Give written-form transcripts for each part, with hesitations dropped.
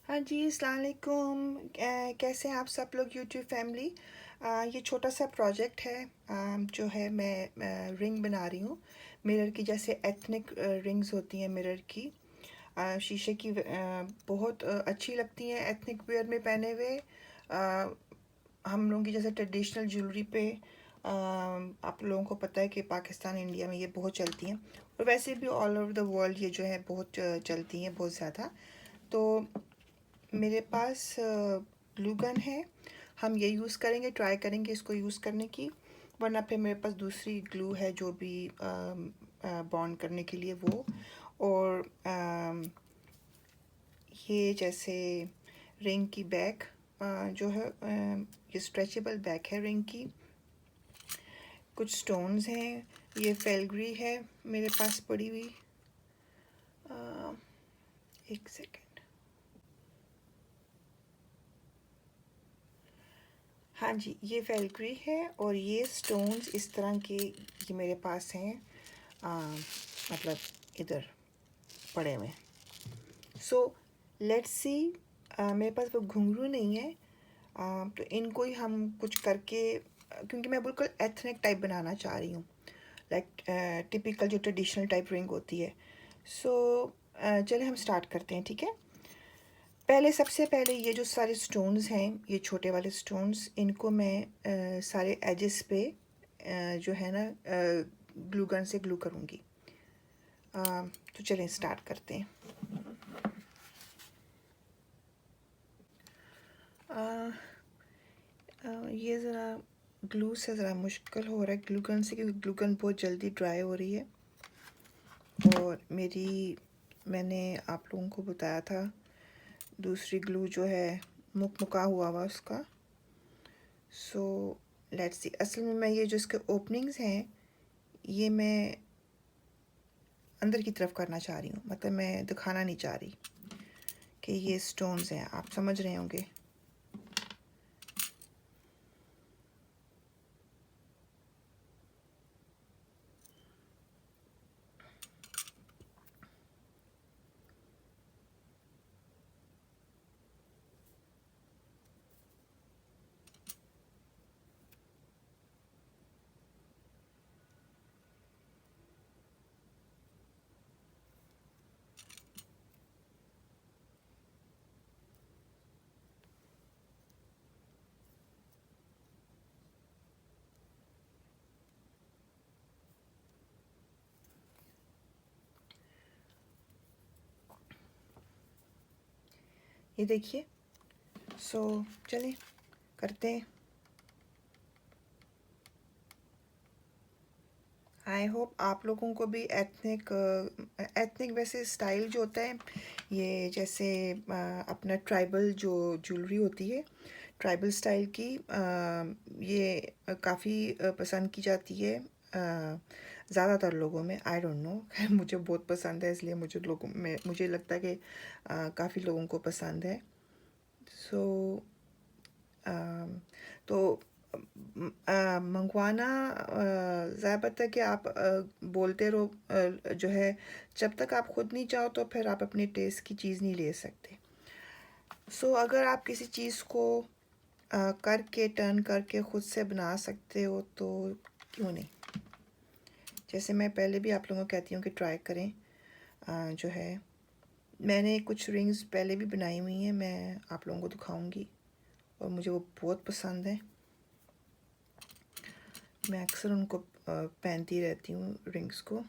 हाँ जी, अस्सलाम वालेकुम। कैसे हैं आप सब लोग यूट्यूब फैमिली। ये छोटा सा प्रोजेक्ट है। जो है मैं रिंग बना रही हूँ मिरर की, जैसे एथनिक रिंग्स होती हैं मिरर की, शीशे की। बहुत अच्छी लगती हैं एथनिक वेयर में पहने हुए। हम लोगों की जैसे ट्रेडिशनल ज्वेलरी पे आप लोगों को पता है कि पाकिस्तान इंडिया में ये बहुत चलती हैं, और वैसे भी ऑल ओवर द वर्ल्ड ये जो है बहुत चलती हैं, बहुत ज़्यादा। तो मेरे पास ग्लू गन है। हम ये यूज़ करेंगे, ट्राई करेंगे इसको यूज़ करने की। वरना फिर मेरे पास दूसरी ग्लू है जो भी बॉन्ड करने के लिए वो। और ये जैसे रिंग की बैक जो है, ये स्ट्रेचेबल बैक है रिंग की। कुछ स्टोन्स हैं। ये फेलग्री है मेरे पास पड़ी हुई। एक सेकेंड। हाँ जी, ये फेलग्री है और ये स्टोन्स इस तरह के ये मेरे पास हैं। मतलब इधर पड़े हुए। So let's see. मेरे पास वो घुंघरू नहीं है। तो इनको ही हम कुछ करके, क्योंकि मैं बिल्कुल एथनिक टाइप बनाना चाह रही हूँ, लाइक टिपिकल जो ट्रेडिशनल टाइप रिंग होती है। सो चलिए हम स्टार्ट करते हैं, ठीक है। पहले सबसे पहले ये जो सारे स्टोन्स हैं, ये छोटे वाले स्टोन्स, इनको मैं सारे एजेस पे जो है ना ग्लू गन से ग्लू करूँगी। तो चलें स्टार्ट करते हैं। ये ज़रा ग्लू से ज़रा मुश्किल हो रहा है, ग्लू गन से, क्योंकि ग्लू गन बहुत जल्दी ड्राई हो रही है। और मैंने आप लोगों को बताया था दूसरी ग्लू जो है मुका हुआ उसका। So let's see. असल में मैं ये जो इसके ओपनिंग्स हैं, ये मैं अंदर की तरफ करना चाह रही हूँ, मतलब मैं दिखाना नहीं चाह रही कि ये स्टोन्स हैं। आप समझ रहे होंगे। ये देखिए। सो चलिए करते हैं। आई होप आप लोगों को भी एथनिक वैसे स्टाइल जो होता है, ये जैसे अपना ट्राइबल जो ज्वेलरी होती है, ट्राइबल स्टाइल की, ये काफ़ी पसंद की जाती है ज़्यादातर लोगों में। आई डोंट नो, खैर मुझे बहुत पसंद है, इसलिए मुझे लगता है कि काफ़ी लोगों को पसंद है। सो तो मंगवाना ज़्यादातर है कि आप बोलते रहो, जो है जब तक आप खुद नहीं चाहो तो फिर आप अपने टेस्ट की चीज़ नहीं ले सकते। सो अगर आप किसी चीज़ को करके टर्न करके ख़ुद से बना सकते हो तो क्यों नहीं। जैसे मैं पहले भी आप लोगों को कहती हूँ कि ट्राई करें। जो है मैंने कुछ रिंग्स पहले भी बनाई हुई हैं, मैं आप लोगों को दिखाऊंगी, और मुझे वो बहुत पसंद है। मैं अक्सर उनको पहनती रहती हूँ रिंग्स को।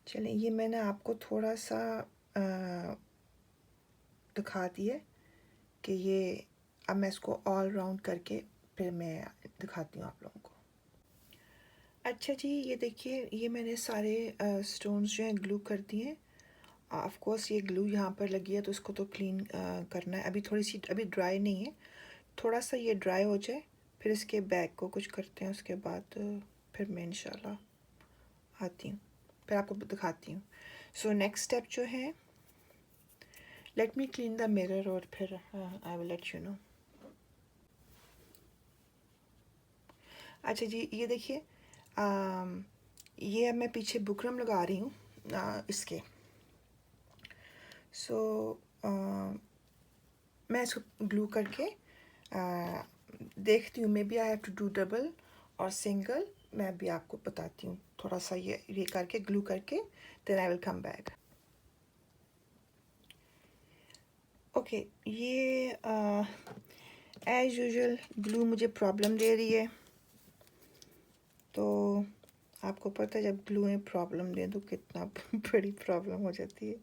चलिए, ये मैंने आपको थोड़ा सा दिखा दिया कि ये, अब मैं इसको ऑल राउंड करके फिर मैं दिखाती हूँ आप लोगों को। अच्छा जी, ये देखिए, ये मैंने सारे स्टोन्स जो हैं ग्लू कर दिए हैं। ऑफ कोर्स ये ग्लू यहाँ पर लगी है तो इसको तो क्लीन करना है। अभी थोड़ी सी अभी ड्राई नहीं है, थोड़ा सा ये ड्राई हो जाए फिर इसके बैक को कुछ करते हैं। उसके बाद फिर मैं इंशाल्लाह आती हूँ, फिर आपको दिखाती हूँ। सो नेक्स्ट स्टेप जो है, let me clean the mirror और फिर I will let you know. अच्छा जी, ये देखिए, ये अब मैं पीछे बुकरम लगा रही हूँ इसके। सो मैं इसको ग्लू करके देखती हूँ, may be I have to do double और सिंगल। मैं भी आपको बताती हूँ, थोड़ा सा ये करके ग्लू करके, then I will come back. Okay, ये एज यूजुअल ग्लू मुझे प्रॉब्लम दे रही है। तो आपको पता है जब ग्लू में प्रॉब्लम दे तो कितना बड़ी प्रॉब्लम हो जाती है।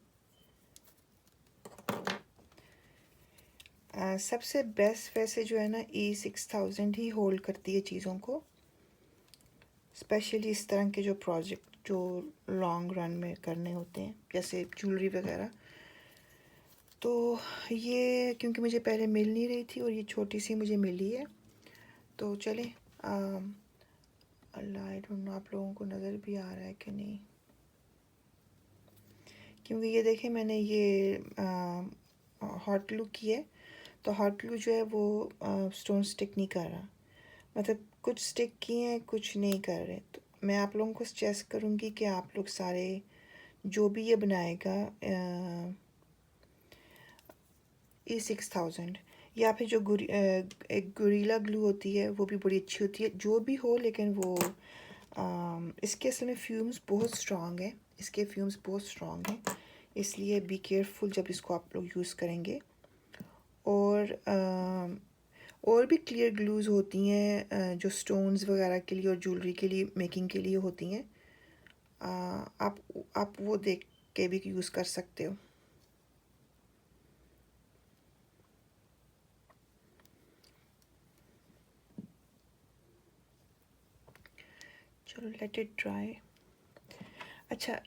सबसे बेस्ट वैसे जो है ना, E6000 ही होल्ड करती है चीज़ों को, स्पेशली इस तरह के जो प्रोजेक्ट जो लॉन्ग रन में करने होते हैं, जैसे ज्वेलरी वगैरह। तो ये क्योंकि मुझे पहले मिल नहीं रही थी और ये छोटी सी मुझे मिली है, तो चले। अल्लाह, आई डोंट नो आप लोगों को नज़र भी आ रहा है कि नहीं, क्योंकि ये देखें मैंने ये हॉट ग्लू की है, तो हॉट ग्लू जो है वो स्टोन स्टिक नहीं कर रहा, मतलब कुछ स्टिक किए हैं, कुछ नहीं कर रहे। तो मैं आप लोगों को सजेस्ट करूँगी कि आप लोग सारे जो भी ये बनाएगा E6000, या फिर जो एक गोरिल्ला ग्लू होती है वो भी बड़ी अच्छी होती है, जो भी हो, लेकिन वो इसके असल में फ्यूम्स बहुत स्ट्रॉन्ग है, इसके फ्यूम्स बहुत स्ट्रॉन्ग हैं, इसलिए बी केयरफुल जब इसको आप लोग यूज़ करेंगे। और भी क्लियर ग्लूज़ होती हैं जो स्टोन्स वगैरह के लिए और ज्वेलरी के लिए मेकिंग के लिए होती हैं, आप वो देख के भी यूज़ कर सकते हो। चलो लेट इट ड्राई। अच्छा,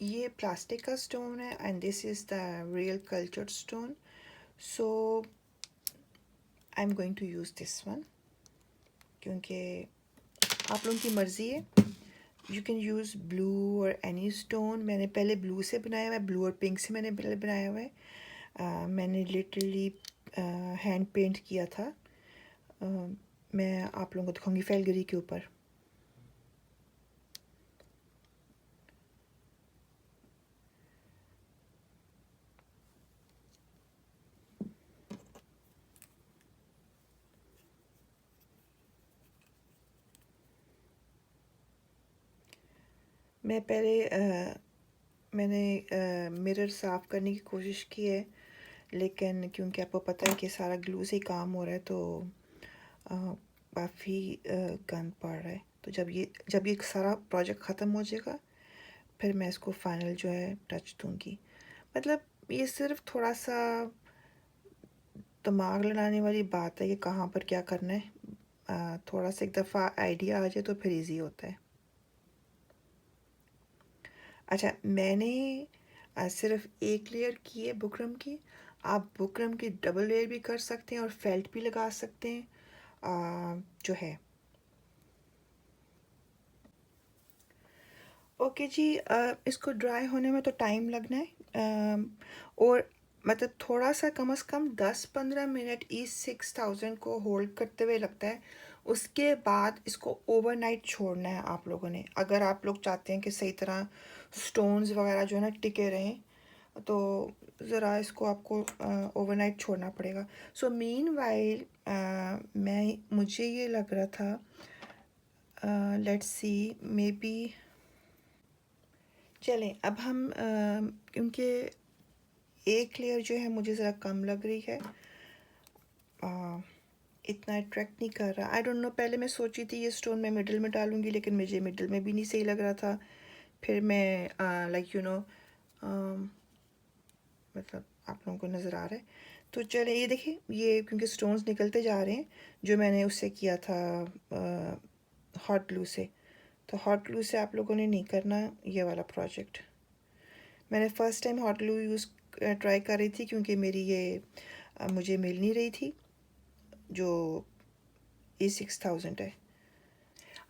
ये प्लास्टिक का स्टोन है and this is the real cultured stone, so I am going to use this one, क्योंकि आप लोगों की मर्ज़ी है। यू कैन यूज़ ब्लू और एनी स्टोन। मैंने पहले ब्लू से बनाया हुआ है, ब्लू और पिंक से मैंने पहले बनाया हुआ है। मैंने लिटरली हैंड पेंट किया था। मैं आप लोगों को दिखाऊंगी फैलगरी के ऊपर। मैंने मिरर साफ़ करने की कोशिश की है, लेकिन क्योंकि आपको पता है कि सारा ग्लू से ही काम हो रहा है, तो काफ़ी गंद पड़ रहा है। तो जब ये सारा प्रोजेक्ट ख़त्म हो जाएगा, फिर मैं इसको फाइनल जो है टच दूँगी। मतलब ये सिर्फ थोड़ा सा दिमाग लड़ाने वाली बात है कि कहाँ पर क्या करना है। थोड़ा सा एक दफ़ा आइडिया आ जाए तो फिर इजी होता है। अच्छा, मैंने सिर्फ एक लेयर की है बुकरम की। आप बुकरम की डबल लेयर भी कर सकते हैं और फेल्ट भी लगा सकते हैं, जो है। ओके जी, इसको ड्राई होने में तो टाइम लगना है, और मतलब थोड़ा सा कम से कम 10-15 मिनट E6000 को होल्ड करते हुए लगता है। उसके बाद इसको ओवरनाइट छोड़ना है आप लोगों ने, अगर आप लोग चाहते हैं कि सही तरह स्टोन्स वगैरह जो है ना टिके रहें, तो ज़रा इसको आपको ओवरनाइट छोड़ना पड़ेगा। सो मीन वाइल मुझे ये लग रहा था, लेट्स सी, मे बी चलें अब हम, क्योंकि एक लेयर जो है मुझे ज़रा कम लग रही है, इतना अट्रैक्ट नहीं कर रहा। आई डोंट नो, पहले मैं सोची थी ये स्टोन मैं मिडल में डालूंगी, लेकिन मुझे मिडल में भी नहीं सही लग रहा था। फिर मैं लाइक यू नो, मतलब आप लोगों को नज़र आ रहा है, तो चले ये देखिए, ये क्योंकि स्टोन्स निकलते जा रहे हैं जो मैंने उससे किया था हॉट ग्लू से। तो हॉट ग्लू से आप लोगों ने नहीं करना ये वाला प्रोजेक्ट। मैंने first time hot glue use try कर रही थी, क्योंकि मेरी ये मुझे मिल नहीं रही थी जो E6000 है।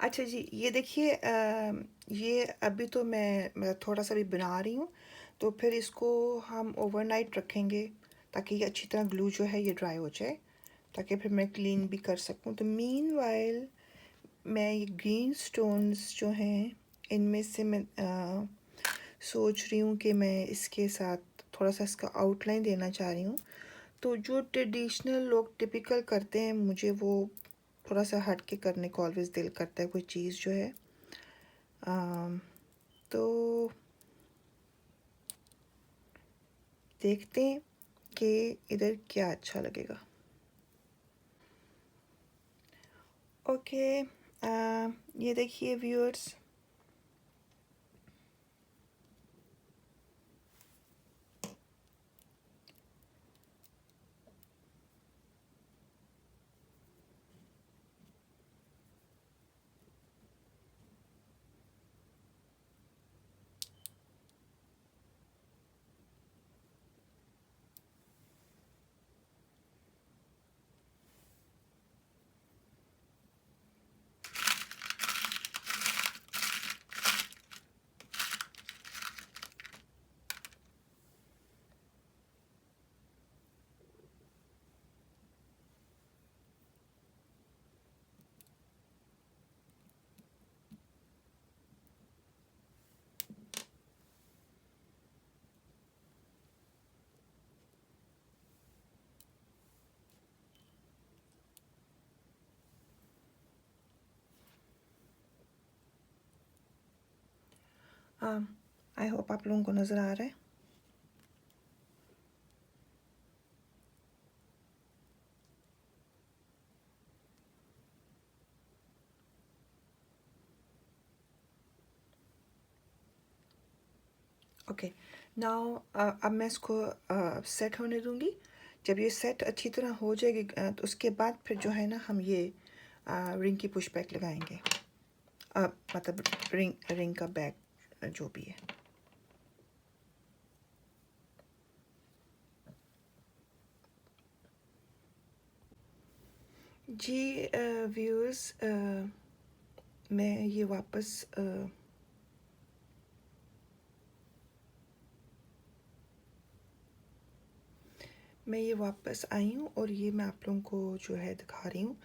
अच्छा जी, ये देखिए, ये अभी तो मैं थोड़ा सा भी बना रही हूँ, तो फिर इसको हम ओवरनाइट रखेंगे ताकि ये अच्छी तरह ग्लू जो है ये ड्राई हो जाए। ताकि फिर मैं क्लीन भी कर सकूं। तो मीनवाइल मैं ये ग्रीन स्टोन्स जो हैं इनमें से मैं सोच रही हूँ कि मैं इसके साथ थोड़ा सा इसका आउटलाइन देना चाह रही हूँ। तो जो ट्रेडिशनल लोग टिपिकल करते हैं, मुझे वो थोड़ा सा हट के करने को ऑलवेज़ दिल करता है कोई चीज़ जो है। तो देखते हैं कि इधर क्या अच्छा लगेगा। ओके, ये देखिए व्यूअर्स, आई होप आप लोगों को नज़र आ रहा है। ओके, नाउ अब मैं इसको सेट होने दूंगी। जब ये सेट अच्छी तरह हो जाएगी तो उसके बाद फिर जो है ना हम ये रिंग की पुश बैक लगाएंगे, मतलब रिंग का बैक जो भी है। जी व्यूअर्स, मैं ये वापस आई हूँ और ये मैं आप लोगों को जो है दिखा रही हूँ।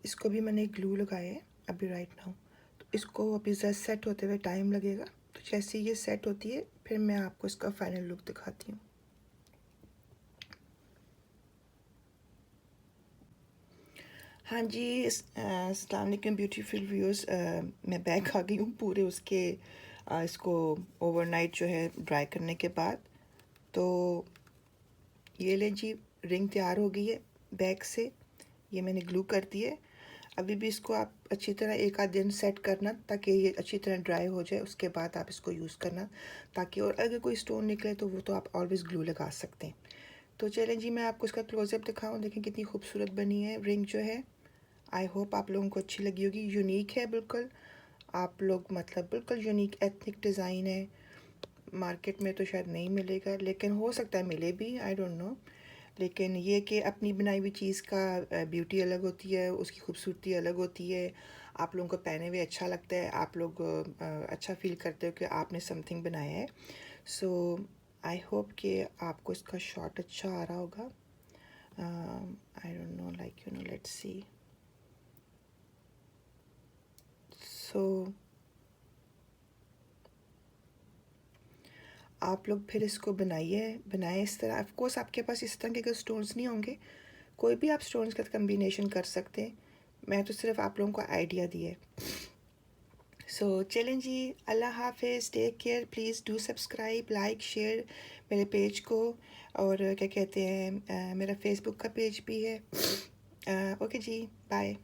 इसको भी मैंने ग्लू लगाया है अभी राइट नाउ। तो इसको अभी जस्ट सेट होते हुए टाइम लगेगा। तो जैसे ये सेट होती है फिर मैं आपको इसका फाइनल लुक दिखाती हूँ। हाँ जी, अस्सलाम वालेकुम ब्यूटीफुल व्यूअर्स, मैं बैक आ गई हूँ पूरे उसके इसको ओवरनाइट जो है ड्राई करने के बाद। तो ये ले जी, रिंग तैयार हो गई है बैक से। ये मैंने ग्लू कर दी है। अभी भी इसको आप अच्छी तरह एक आध दिन सेट करना ताकि ये अच्छी तरह ड्राई हो जाए। उसके बाद आप इसको यूज़ करना ताकि, और अगर कोई स्टोन निकले तो वो तो आप ऑलवेज़ ग्लू लगा सकते हैं। तो चलें जी, मैं आपको इसका क्लोजअप दिखाऊं। देखें कितनी खूबसूरत बनी है रिंग जो है। आई होप आप लोगों को अच्छी लगी होगी। यूनिक है बिल्कुल, आप लोग मतलब बिल्कुल यूनिक एथनिक डिज़ाइन है। मार्केट में तो शायद नहीं मिलेगा, लेकिन हो सकता है मिले भी, आई डोंट नो। लेकिन ये कि अपनी बनाई हुई चीज़ का ब्यूटी अलग होती है, उसकी खूबसूरती अलग होती है। आप लोगों को पहने हुए अच्छा लगता है, आप लोग अच्छा फील करते हो कि आपने समथिंग बनाया है। सो आई होप कि आपको इसका शॉट अच्छा आ रहा होगा। I don't know, like let's see. So आप लोग फिर इसको बनाए इस तरह। ऑफ कोर्स आपके पास इस तरह के अगर स्टोन्स नहीं होंगे, कोई भी आप स्टोन्स का कम्बिनेशन कर सकते हैं। मैं तो सिर्फ आप लोगों को आइडिया दिया है। सो चलें जी, अल्लाह हाफिज़, take care, please do subscribe, like, share मेरे पेज को। और क्या कहते हैं, मेरा फेसबुक का पेज भी है। ओके जी, बाय।